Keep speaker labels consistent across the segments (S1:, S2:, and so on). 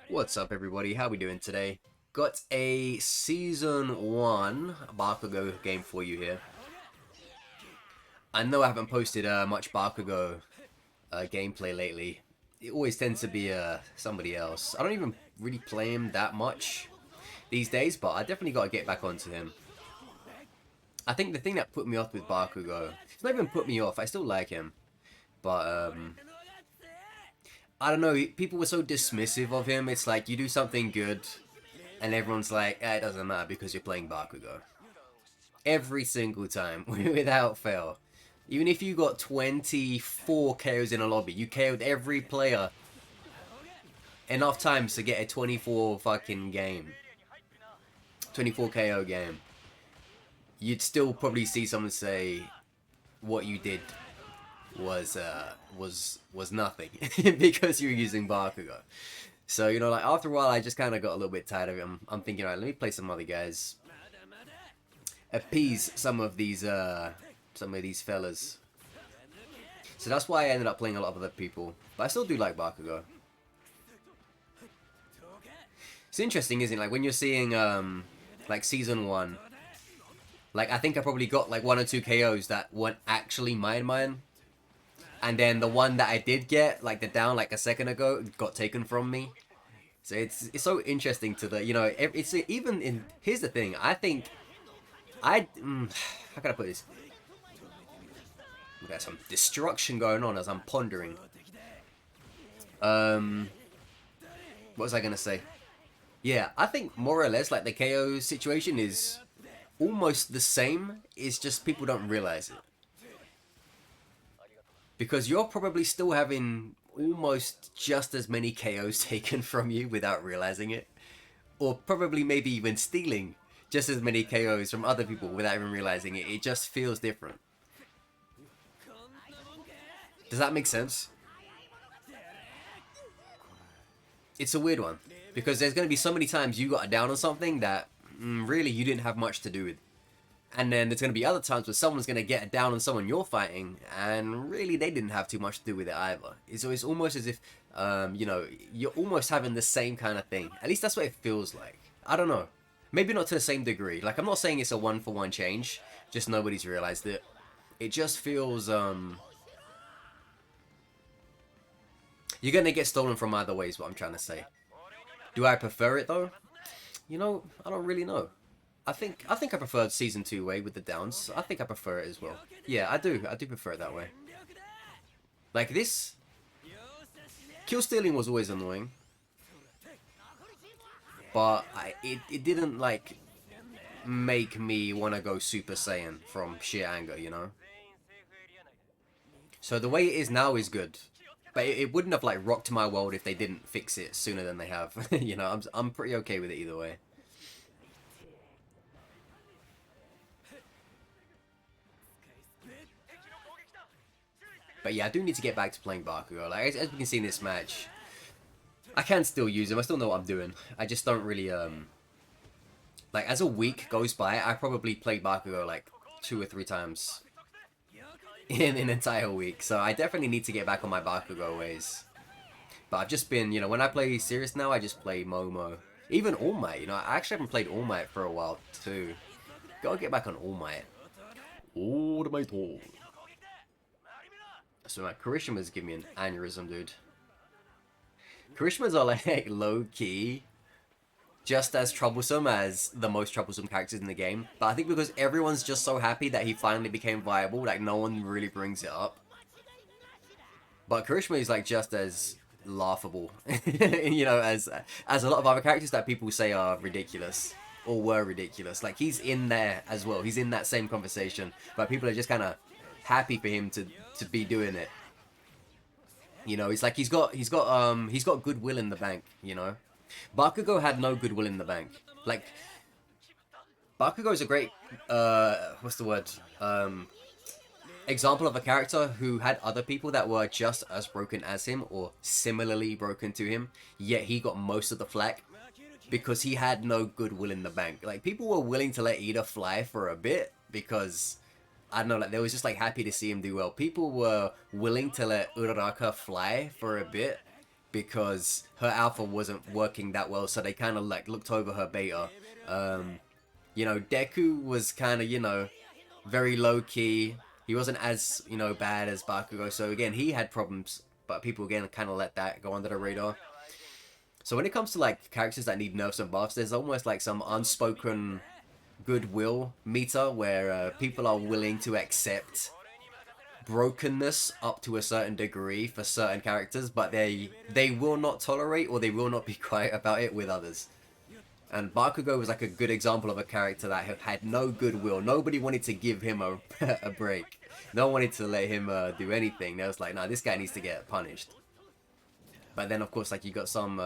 S1: What's up everybody, how we doing today? Got a Season 1 Bakugo game for you here. I know I haven't posted much Bakugo gameplay lately. It always tends to be somebody else. I don't even really play him that much these days, but I definitely got to get back onto him. I think the thing that put me off with Bakugo, it's not even put me off, I still like him, but I don't know, people were so dismissive of him. It's like you do something good and everyone's like, it doesn't matter because you're playing Bakugo. Every single time, without fail. Even if you got 24 KOs in a lobby, you KO'd every player enough times to get a 24 fucking game. 24 KO game. You'd still probably see someone say what you did was nothing because you're using Bakugo. So, you know, like after a while I just kind of got a little bit tired of it. I'm thinking, alright, let me play some other guys. Appease some of these fellas. So that's why I ended up playing a lot of other people. But I still do like Bakugo. It's interesting, isn't it? Like when you're seeing like Season 1. Like I think I probably got like 1 or 2 KOs that weren't actually mine. And then the one that I did get, like the down like a second ago, got taken from me. So it's so interesting to the, you know, it's even in, here's the thing, I think, how can I put this? We got some destruction going on as I'm pondering. What was I gonna say? Yeah, I think more or less like the KO situation is almost the same, it's just people don't realize it. Because you're probably still having almost just as many KOs taken from you without realizing it. Or probably maybe even stealing just as many KOs from other people without even realizing it. It just feels different. Does that make sense? It's a weird one. Because there's going to be so many times you got a down on something that really you didn't have much to do with. And then there's going to be other times where someone's going to get down on someone you're fighting, and really they didn't have too much to do with it either. It's almost as if, you know, you're almost having the same kind of thing. At least that's what it feels like. I don't know. Maybe not to the same degree. Like, I'm not saying it's a one-for-one change, just nobody's realized it. It just feels, you're going to get stolen from either way is what I'm trying to say. Do I prefer it, though? You know, I don't really know. I think I preferred Season 2 way with the downs. I think I prefer it as well. Yeah, I do prefer it that way. Like this, kill stealing was always annoying, but it didn't like make me want to go Super Saiyan from sheer anger, you know. So the way it is now is good, but it wouldn't have like rocked my world if they didn't fix it sooner than they have. You know, I'm pretty okay with it either way. But yeah, I do need to get back to playing Bakugo. Like, as we can see in this match, I can still use him. I still know what I'm doing. I just don't really, like, as a week goes by, I probably played Bakugo, like, 2 or 3 times in an entire week. So I definitely need to get back on my Bakugo ways. But I've just been, you know, when I play serious now, I just play Momo. Even All Might, you know, I actually haven't played All Might for a while, too. Gotta get back on All Might. All Might. So my Karishimas give me an aneurysm, dude. Karishimas are like low-key just as troublesome as the most troublesome characters in the game. But I think because everyone's just so happy that he finally became viable, like no one really brings it up. But Karishima is like just as laughable, you know, as a lot of other characters that people say are ridiculous or were ridiculous. Like he's in there as well. He's in that same conversation, but people are just kind of happy for him to be doing it. You know, it's like he's got goodwill in the bank, you know. Bakugo had no goodwill in the bank. Like Bakugo is a great what's the word? Example of a character who had other people that were just as broken as him or similarly broken to him, yet he got most of the flack because he had no goodwill in the bank. Like people were willing to let Ida fly for a bit because I don't know, like they was just like happy to see him do well. People were willing to let Uraraka fly for a bit because her alpha wasn't working that well, so they kind of like looked over her beta. You know, Deku was kind of, you know, very low key. He wasn't as, you know, bad as Bakugo. So again, he had problems, but people again kind of let that go under the radar. So when it comes to like characters that need nerfs and buffs, there's almost like some unspoken goodwill meter where people are willing to accept brokenness up to a certain degree for certain characters, but they will not tolerate or they will not be quiet about it with others. And Bakugo was like a good example of a character that had no goodwill. Nobody wanted to give him a, a break. No one wanted to let him do anything. They was like, nah, this guy needs to get punished. But then, of course, like you got some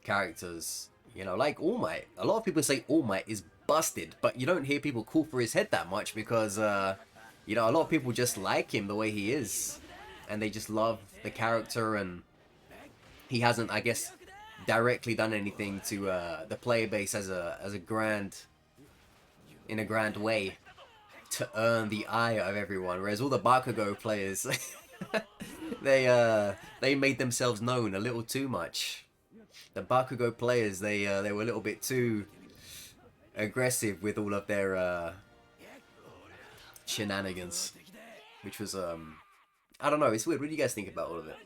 S1: characters, you know, like All Might. A lot of people say All Might is busted, but you don't hear people call for his head that much because, you know, a lot of people just like him the way he is. And they just love the character, and he hasn't, I guess, directly done anything to the player base as a grand, in a grand way, to earn the eye of everyone. Whereas all the Bakugo players, they made themselves known a little too much. The Bakugo players, they were a little bit too aggressive with all of their shenanigans, which was I don't know. It's weird. What do you guys think about all of it?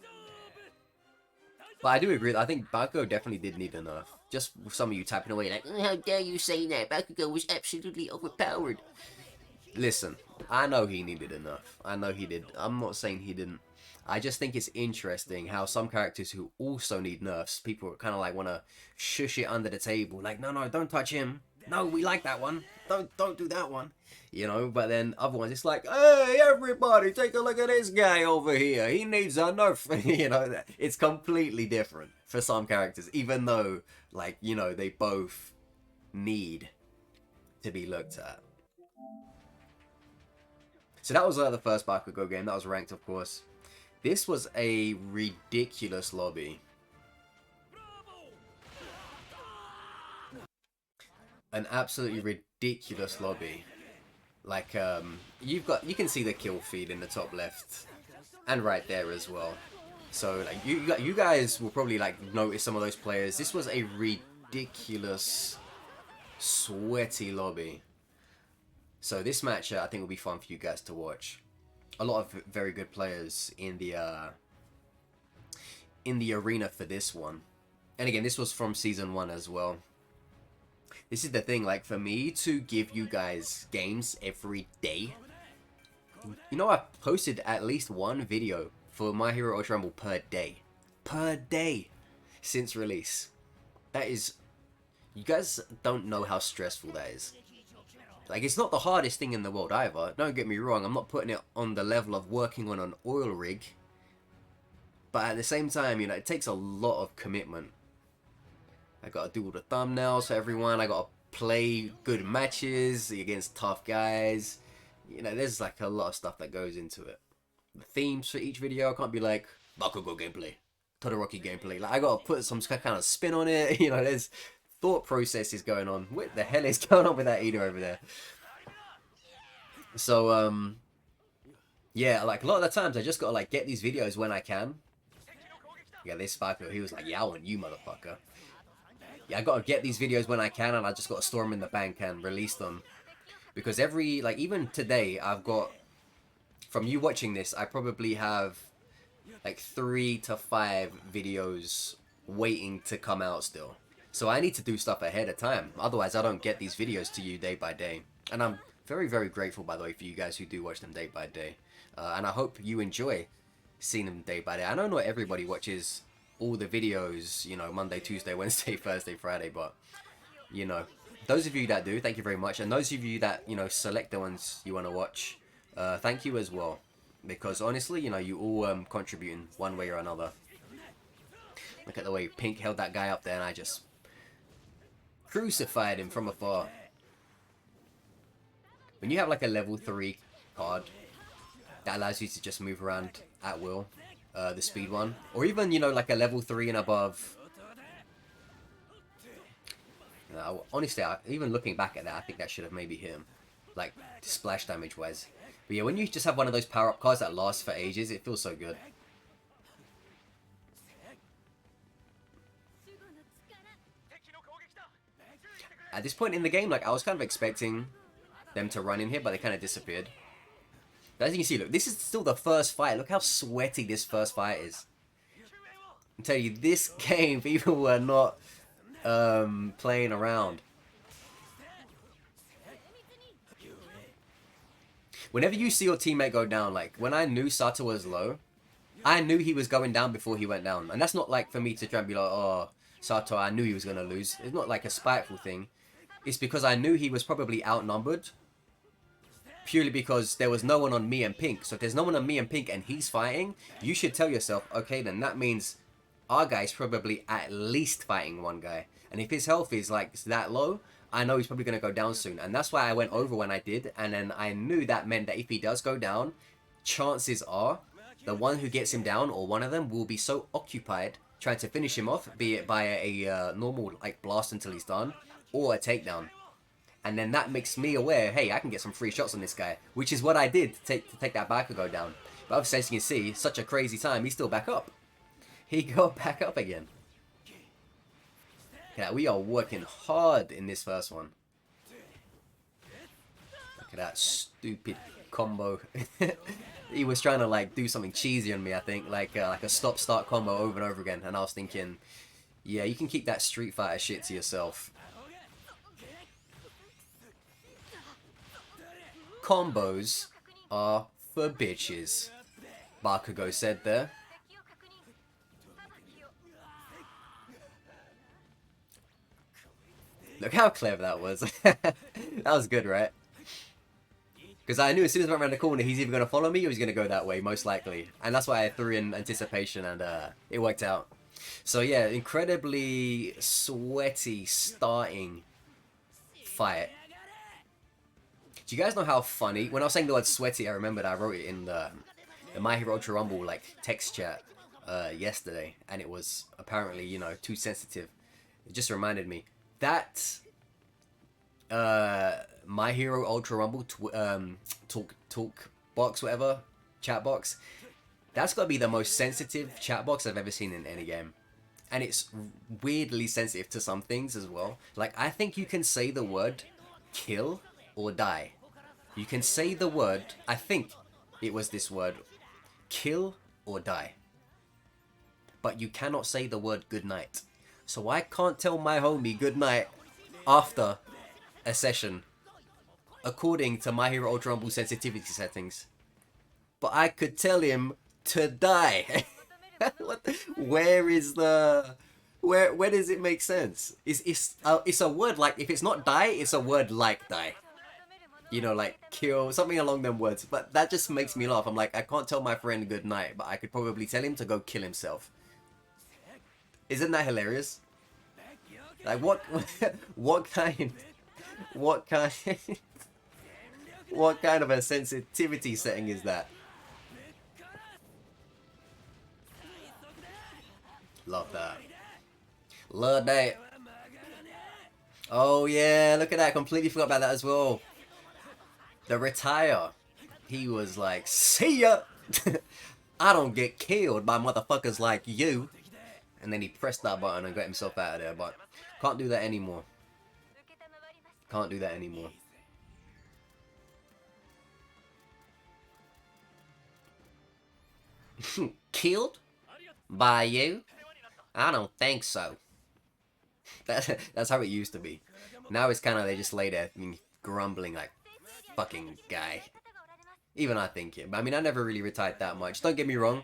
S1: But I do agree. I think Bakugo definitely did need a nerf. Just some of you typing away like, how dare you say that? Bakugo was absolutely overpowered. Listen, I know he needed a nerf. I know he did. I'm not saying he didn't. I just think it's interesting how some characters who also need nerfs, people kind of like want to shush it under the table. Like, no, don't touch him. No, we like that one. Don't do that one. You know, but then other ones, it's like, hey, everybody, take a look at this guy over here. He needs a nerf. You know, it's completely different for some characters, even though, like, you know, they both need to be looked at. So that was the first Bakugo game. That was ranked, of course. This was a ridiculous lobby. An absolutely ridiculous lobby. Like, you can see the kill feed in the top left, and right there as well. So, like, you guys will probably like notice some of those players. This was a ridiculous, sweaty lobby. So this match, I think will be fun for you guys to watch. A lot of very good players in the arena for this one. And again, this was from season 1 as well. This is the thing, like, for me to give you guys games every day, you know, I've posted at least one video for My Hero Ultra Rumble per day since release. That is, you guys don't know how stressful that is. Like, it's not the hardest thing in the world either, don't get me wrong. I'm not putting it on the level of working on an oil rig, but at the same time, you know, it takes a lot of commitment. I gotta do all the thumbnails for everyone. I gotta play good matches against tough guys. You know, there's like a lot of stuff that goes into it. The themes for each video, I can't be like, Bakugo gameplay, Todoroki gameplay. Like, I gotta put some kind of spin on it. You know, there's thought processes going on. What the hell is going on with that Ida over there? So, yeah, like a lot of the times I just gotta like get these videos when I can. Yeah, this Bakugo, he was like, yeah, I want you, motherfucker. Yeah, I gotta get these videos when I can, and I just gotta store them in the bank and release them. Because like, even today, I've got, from you watching this, I probably have like 3 to 5 videos waiting to come out still. So I need to do stuff ahead of time. Otherwise, I don't get these videos to you day by day. And I'm very, very grateful, by the way, for you guys who do watch them day by day. And I hope you enjoy seeing them day by day. I know not everybody watches all the videos, you know, Monday, Tuesday, Wednesday, Thursday, Friday, but, you know, those of you that do, thank you very much. And those of you that, you know, select the ones you want to watch, thank you as well. Because honestly, you know, you all contribute in one way or another. Look at the way Pink held that guy up there, and I just crucified him from afar. When you have like a level 3 card that allows you to just move around at will, the speed one, or even, you know, like a level 3 and above. Honestly, even looking back at that, I think that should have maybe hit him, like splash damage wise. But yeah, when you just have one of those power up cards that lasts for ages, it feels so good. At this point in the game, like, I was kind of expecting them to run in here, but they kind of disappeared. But as you can see, look, this is still the first fight. Look how sweaty this first fight is. I'm telling you, this game, people were not playing around. Whenever you see your teammate go down, like, when I knew Sato was low, I knew he was going down before he went down. And that's not like for me to try and be like, oh, Sato, I knew he was going to lose. It's not like a spiteful thing. It's because I knew he was probably outnumbered. Purely because there was no one on me and Pink. So if there's no one on me and Pink and he's fighting, you should tell yourself, okay, then that means our guy's probably at least fighting one guy. And if his health is like that low, I know he's probably going to go down soon. And that's why I went over when I did. And then I knew that meant that if he does go down, chances are the one who gets him down, or one of them, will be so occupied trying to finish him off, be it by a normal like blast until he's done, or a takedown. And then that makes me aware, hey, I can get some free shots on this guy, which is what I did to take that Bakugo down. But obviously, as you can see, such a crazy time, he's still back up. He got back up again. Yeah, we are working hard in this first one. Look at that stupid combo. He was trying to like do something cheesy on me, I think, like a stop-start combo over and over again. And I was thinking, yeah, you can keep that Street Fighter shit to yourself. Combos are for bitches, Bakugo said there. Look how clever that was. That was good, right? Because I knew as soon as I went around the corner, he's either going to follow me or he's going to go that way, most likely. And that's why I threw in anticipation, and it worked out. So yeah, incredibly sweaty starting fight. Do you guys know how funny? When I was saying the word sweaty, I remembered I wrote it in the My Hero Ultra Rumble like text chat yesterday, and it was apparently, you know, too sensitive. It just reminded me that My Hero Ultra Rumble talk box, whatever, chat box. That's got to be the most sensitive chat box I've ever seen in any game. And it's weirdly sensitive to some things as well. Like, I think you can say the word kill or die. You can say the word, I think it was this word, kill or die. But you cannot say the word goodnight. So I can't tell my homie goodnight after a session, according to My Hero Ultra Rumble sensitivity settings. But I could tell him to die. What the, where is the... Where does it make sense? It's a word like, if it's not die, it's a word like die. You know, like kill, something along them words. But that just makes me laugh. I'm like, I can't tell my friend good night, but I could probably tell him to go kill himself. Isn't that hilarious? Like, what kind what kind of a sensitivity setting is that? Love that. Love that. Oh yeah, look at that. Completely forgot about that as well. The retire. He was like, see ya! I don't get killed by motherfuckers like you. And then he pressed that button and got himself out of there, but can't do that anymore. Can't do that anymore. Killed? By you? I don't think so. That's how it used to be. Now it's kind of, they just lay there grumbling like, fucking guy. Even I think it. But I mean, I never really retired that much. Don't get me wrong.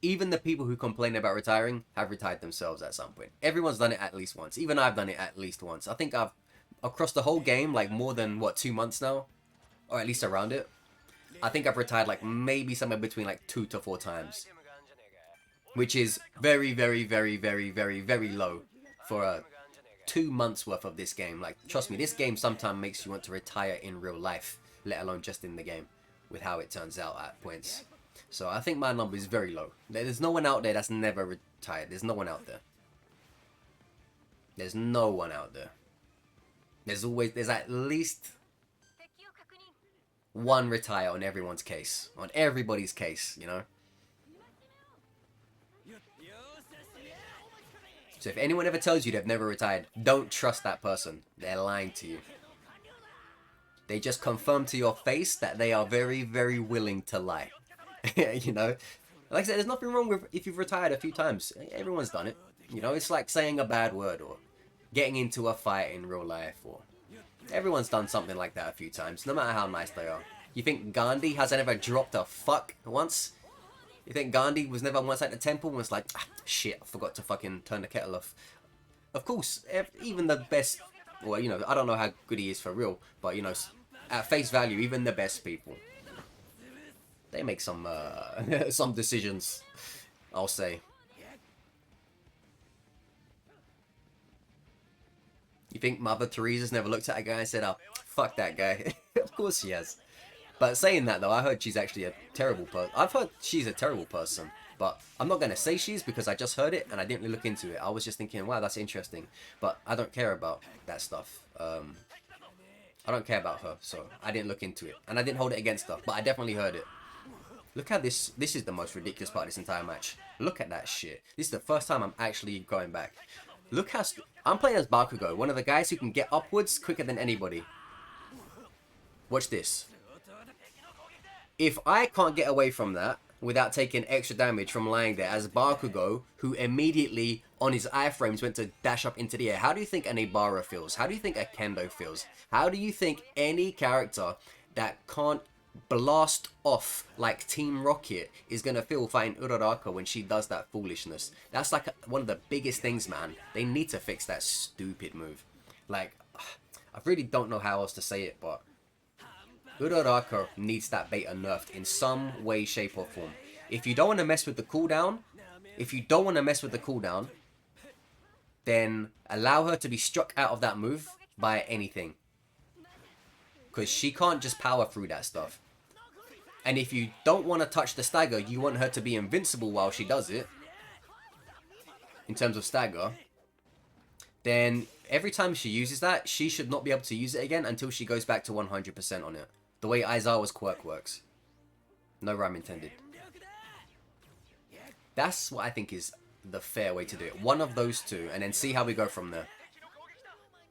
S1: Even the people who complain about retiring have retired themselves at some point. Everyone's done it at least once. Even I've done it at least once. I think I've, across the whole game, like more than, what, 2 months now? Or at least around it. I think I've retired like maybe somewhere between like 2 to 4 times. Which is very, very, very, very, very, very low for 2 months worth of this game. Like, trust me, this game sometimes makes you want to retire in real life, let alone just in the game, with how it turns out at points. So I think my number is very low. There's no one out there that's never retired. There's no one out there. There's no one out there. There's at least one retire on everyone's case. On everybody's case, you know? So if anyone ever tells you they've never retired, don't trust that person. They're lying to you. They just confirm to your face that they are very, very willing to lie. You know? Like I said, there's nothing wrong with if you've retired a few times. Everyone's done it. You know, it's like saying a bad word or getting into a fight in real life. Or everyone's done something like that a few times, no matter how nice they are. You think Gandhi hasn't ever dropped a fuck once? You think Gandhi was never once at the temple and was like, ah, shit, I forgot to fucking turn the kettle off. Of course, even the best, well, you know, I don't know how good he is for real, but, you know, at face value, even the best people, they make some, some decisions, I'll say. You think Mother Teresa's never looked at a guy and said, oh, fuck that guy? Of course she has. But saying that, though, I heard she's actually a terrible person. I've heard she's a terrible person. But I'm not going to say she's because I just heard it and I didn't really look into it. I was just thinking, wow, that's interesting. But I don't care about that stuff. I don't care about her, so I didn't look into it. And I didn't hold it against her, but I definitely heard it. Look how this is the most ridiculous part of this entire match. Look at that shit. This is the first time I'm actually going back. Look how... I'm playing as Bakugo, one of the guys who can get upwards quicker than anybody. Watch this. If I can't get away from that without taking extra damage from lying there as Bakugo, who immediately on his iframes went to dash up into the air, how do you think an Ibara feels? How do you think a Kendo feels? How do you think any character that can't blast off like Team Rocket is gonna feel fighting Uraraka when she does that foolishness? That's like one of the biggest things, man. They need to fix that stupid move. Like, I really don't know how else to say it, but Uraraka needs that beta nerfed in some way, shape or form. If you don't want to mess with the cooldown, then allow her to be struck out of that move by anything. Because she can't just power through that stuff. And if you don't want to touch the stagger, you want her to be invincible while she does it, in terms of stagger, then every time she uses that, she should not be able to use it again until she goes back to 100% on it. The way Aizawa's quirk works. No rhyme intended. That's what I think is the fair way to do it. One of those two, and then see how we go from there.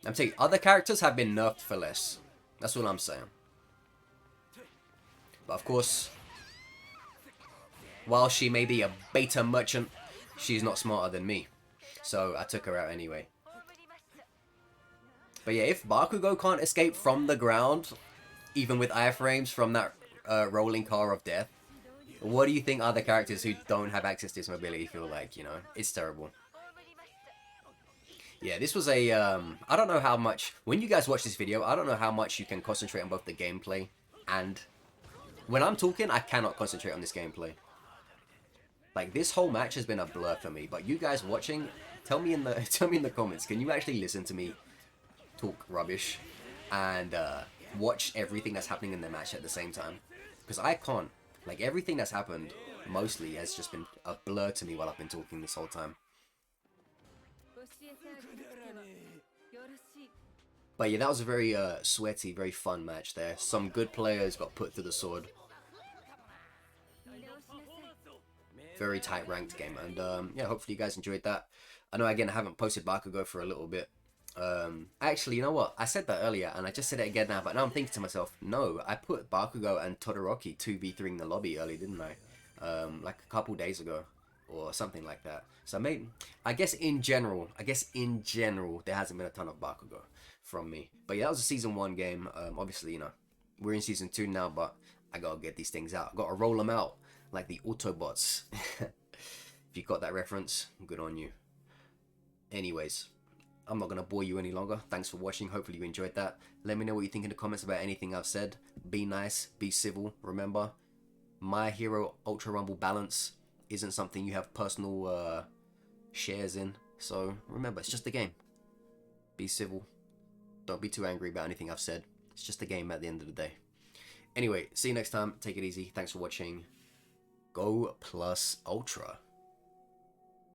S1: I'm saying other characters have been nerfed for less. That's all I'm saying. But of course, while she may be a beta merchant, she's not smarter than me. So I took her out anyway. But yeah, if Bakugo can't escape from the ground, even with iframes from that rolling car of death, what do you think other characters who don't have access to this mobility feel like, you know? It's terrible. Yeah, this was a, I don't know how much, when you guys watch this video, I don't know how much you can concentrate on both the gameplay and, when I'm talking, I cannot concentrate on this gameplay. Like, this whole match has been a blur for me, but you guys watching, tell me in the comments, can you actually listen to me talk rubbish and watch everything that's happening in the match at the same time? Because I can't. Like, everything that's happened, mostly, has just been a blur to me while I've been talking this whole time. But yeah, that was a very sweaty, very fun match there. Some good players got put to the sword. Very tight ranked game, and yeah, hopefully you guys enjoyed that. I know, again, I haven't posted Bakugo for a little bit. Actually, you know what? I said that earlier, and I just said it again now, but now I'm thinking to myself, no, I put Bakugo and Todoroki 2v3 in the lobby early, didn't I? Like a couple days ago, or something like that. So maybe, I guess in general, there hasn't been a ton of Bakugo from me. But yeah, that was a Season 1 game. Obviously, you know, we're in Season 2 now, but I gotta get these things out. I gotta roll them out, like the Autobots. If you got that reference, good on you. Anyways, I'm not going to bore you any longer. Thanks for watching. Hopefully you enjoyed that. Let me know what you think in the comments about anything I've said. Be nice. Be civil. Remember, My Hero Ultra Rumble balance isn't something you have personal shares in. So remember, it's just a game. Be civil. Don't be too angry about anything I've said. It's just a game at the end of the day. Anyway, see you next time. Take it easy. Thanks for watching. Go plus Ultra.